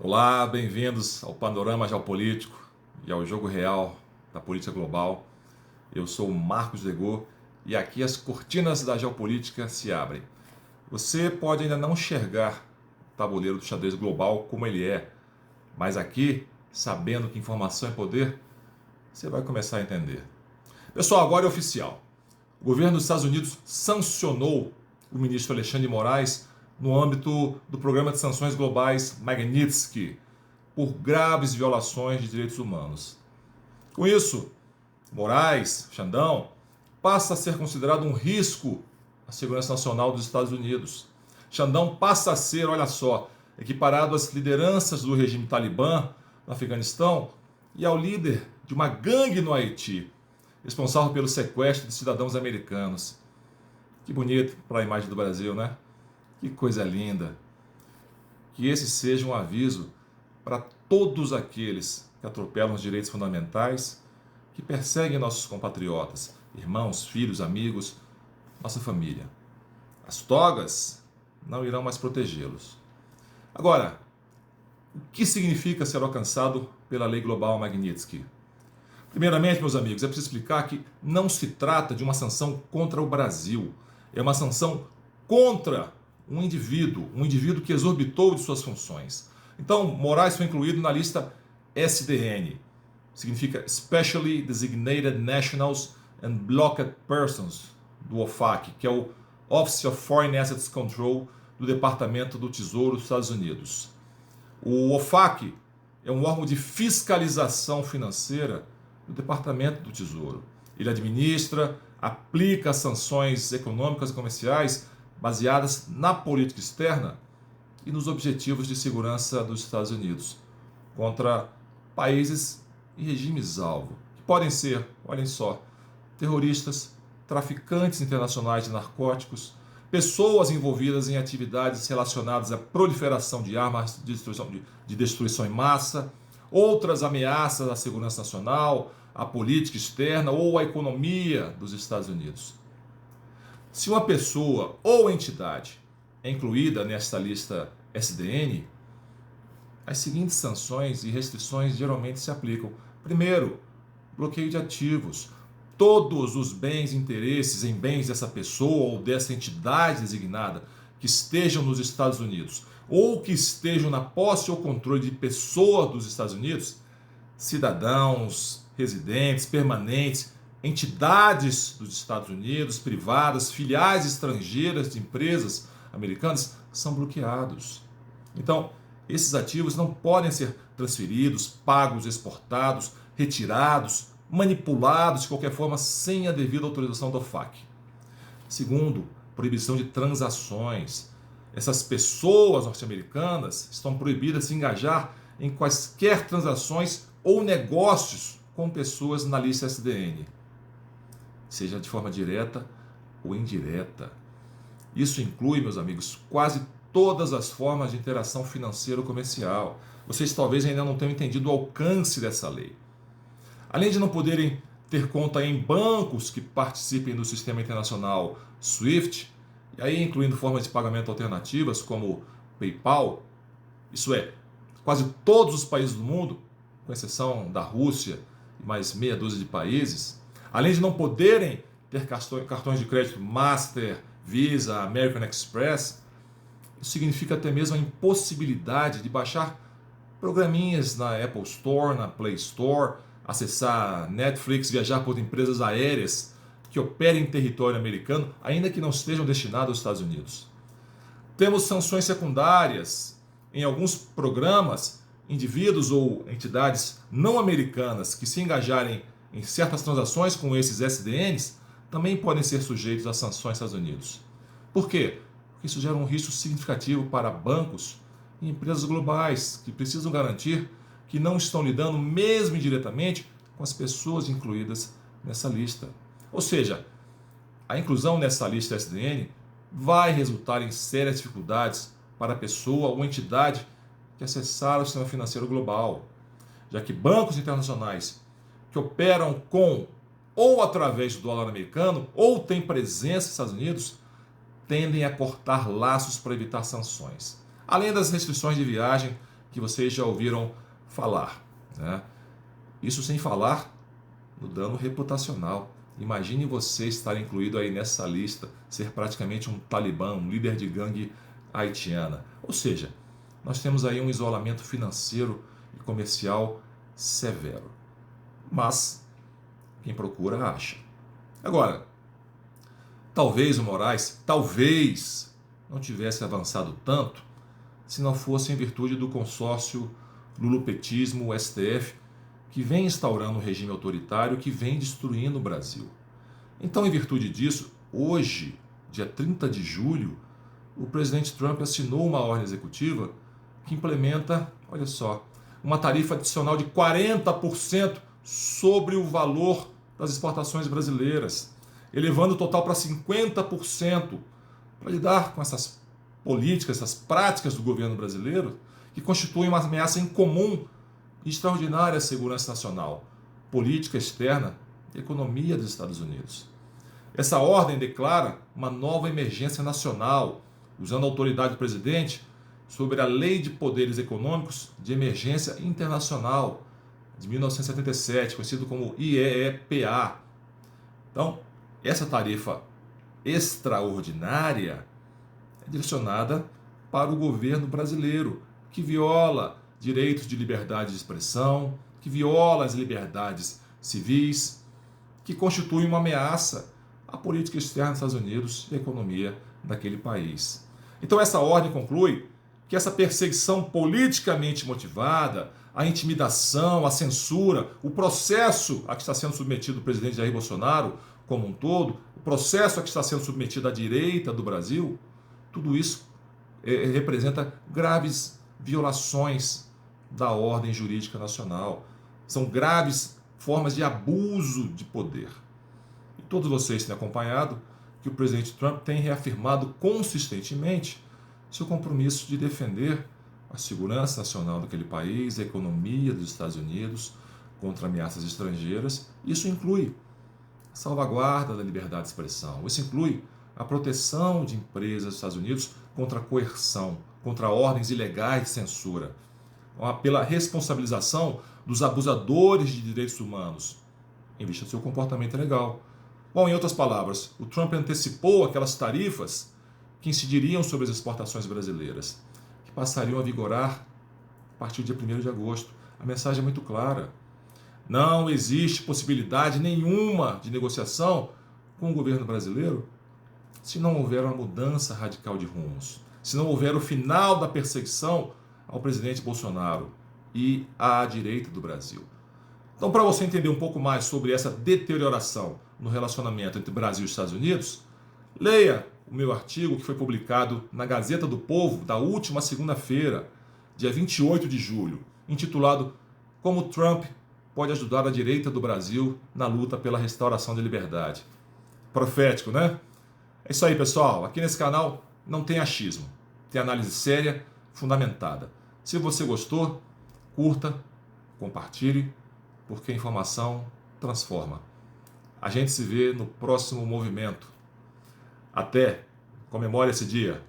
Olá, bem-vindos ao panorama geopolítico e ao jogo real da política global. Eu sou o Marcos Legô e aqui as cortinas da geopolítica se abrem. Você pode ainda não enxergar o tabuleiro do xadrez global como ele é, mas aqui, sabendo que informação é poder, você vai começar a entender. Pessoal, agora é oficial. O governo dos Estados Unidos sancionou o ministro Alexandre de Moraes no âmbito do programa de sanções globais Magnitsky por graves violações de direitos humanos. Com isso, Moraes, Xandão, passa a ser considerado um risco à segurança nacional dos Estados Unidos. Xandão passa a ser, olha só, equiparado às lideranças do regime Talibã no Afeganistão e ao líder de uma gangue no Haiti, responsável pelo sequestro de cidadãos americanos. Que bonito para a imagem do Brasil, né? Que coisa linda. Que esse seja um aviso para todos aqueles que atropelam os direitos fundamentais, que perseguem nossos compatriotas, irmãos, filhos, amigos, nossa família. As togas não irão mais protegê-los. Agora, o que significa ser alcançado pela Lei Global Magnitsky? Primeiramente, meus amigos, é preciso explicar que não se trata de uma sanção contra o Brasil. É uma sanção contra um indivíduo que exorbitou de suas funções. Então, Moraes foi incluído na lista SDN, significa Specially Designated Nationals and Blocked Persons, do OFAC, que é o Office of Foreign Assets Control do Departamento do Tesouro dos Estados Unidos. O OFAC é um órgão de fiscalização financeira do Departamento do Tesouro. Ele administra, aplica sanções econômicas e comerciais baseadas na política externa e nos objetivos de segurança dos Estados Unidos contra países e regimes-alvo, que podem ser, olhem só, terroristas, traficantes internacionais de narcóticos, pessoas envolvidas em atividades relacionadas à proliferação de armas de destruição em massa, outras ameaças à segurança nacional, à política externa ou à economia dos Estados Unidos. Se uma pessoa ou entidade é incluída nesta lista SDN, as seguintes sanções e restrições geralmente se aplicam. Primeiro, bloqueio de ativos. Todos os bens e interesses em bens dessa pessoa ou dessa entidade designada que estejam nos Estados Unidos ou que estejam na posse ou controle de pessoas dos Estados Unidos, cidadãos, residentes, permanentes, entidades dos Estados Unidos, privadas, filiais estrangeiras de empresas americanas, são bloqueados. Então, esses ativos não podem ser transferidos, pagos, exportados, retirados, manipulados de qualquer forma sem a devida autorização do OFAC. Segundo, proibição de transações. Essas pessoas norte-americanas estão proibidas de se engajar em quaisquer transações ou negócios com pessoas na lista SDN, seja de forma direta ou indireta. Isso inclui, meus amigos, quase todas as formas de interação financeira ou comercial. Vocês talvez ainda não tenham entendido o alcance dessa lei. Além de não poderem ter conta em bancos que participem do sistema internacional SWIFT, e aí incluindo formas de pagamento alternativas como PayPal, isso é, quase todos os países do mundo, com exceção da Rússia e mais meia dúzia de países, além de não poderem ter cartões de crédito Master, Visa, American Express, isso significa até mesmo a impossibilidade de baixar programinhas na Apple Store, na Play Store, acessar Netflix, viajar por empresas aéreas que operem em território americano, ainda que não estejam destinadas aos Estados Unidos. Temos sanções secundárias em alguns programas, indivíduos ou entidades não americanas que se engajarem em certas transações com esses SDNs também podem ser sujeitos a sanções dos Estados Unidos. Por quê? Porque isso gera um risco significativo para bancos e empresas globais que precisam garantir que não estão lidando, mesmo indiretamente, com as pessoas incluídas nessa lista. Ou seja, a inclusão nessa lista SDN vai resultar em sérias dificuldades para a pessoa ou entidade que acessar o sistema financeiro global, já que bancos internacionais que operam com ou através do dólar americano ou têm presença nos Estados Unidos tendem a cortar laços para evitar sanções. Além das restrições de viagem que vocês já ouviram falar, né? Isso sem falar no dano reputacional. Imagine você estar incluído aí nessa lista, ser praticamente um talibã, um líder de gangue haitiana. Ou seja, nós temos aí um isolamento financeiro e comercial severo. Mas quem procura acha. Agora, talvez o Moraes, não tivesse avançado tanto se não fosse em virtude do consórcio lulopetismo-STF, que vem instaurando um regime autoritário que vem destruindo o Brasil. Então, em virtude disso, hoje, dia 30 de julho, o presidente Trump assinou uma ordem executiva que implementa, olha só, uma tarifa adicional de 40% sobre o valor das exportações brasileiras, elevando o total para 50%, para lidar com essas políticas, essas práticas do governo brasileiro, que constituem uma ameaça incomum e extraordinária à segurança nacional, política externa e economia dos Estados Unidos. Essa ordem declara uma nova emergência nacional, usando a autoridade do presidente sobre a Lei de Poderes Econômicos de Emergência Internacional de 1977, conhecido como IEEPA. Então, essa tarifa extraordinária é direcionada para o governo brasileiro, que viola direitos de liberdade de expressão, que viola as liberdades civis, que constitui uma ameaça à política externa dos Estados Unidos e à economia daquele país. Então essa ordem conclui que essa perseguição politicamente motivada, a intimidação, a censura, o processo a que está sendo submetido o presidente Jair Bolsonaro como um todo, o processo a que está sendo submetido a direita do Brasil, tudo isso representa graves violações da ordem jurídica nacional. São graves formas de abuso de poder. E todos vocês têm acompanhado que o presidente Trump tem reafirmado consistentemente seu compromisso de defender a segurança nacional daquele país, a economia dos Estados Unidos contra ameaças estrangeiras. Isso inclui a salvaguarda da liberdade de expressão. Isso inclui a proteção de empresas dos Estados Unidos contra a coerção, contra ordens ilegais de censura, pela responsabilização dos abusadores de direitos humanos, em vista do seu comportamento ilegal. Bom, em outras palavras, o Trump antecipou aquelas tarifas que incidiriam sobre as exportações brasileiras, que passariam a vigorar a partir do dia 1º de agosto. A mensagem é muito clara. Não existe possibilidade nenhuma de negociação com o governo brasileiro se não houver uma mudança radical de rumos, se não houver o final da perseguição ao presidente Bolsonaro e à direita do Brasil. Então, para você entender um pouco mais sobre essa deterioração no relacionamento entre Brasil e Estados Unidos, leia o meu artigo que foi publicado na Gazeta do Povo da última segunda-feira, dia 28 de julho, intitulado Como Trump pode ajudar a direita do Brasil na luta pela restauração da liberdade. Profético, né? É isso aí, pessoal. Aqui nesse canal não tem achismo, tem análise séria, fundamentada. Se você gostou, curta, compartilhe, porque a informação transforma. A gente se vê no próximo movimento. Até! Comemore esse dia!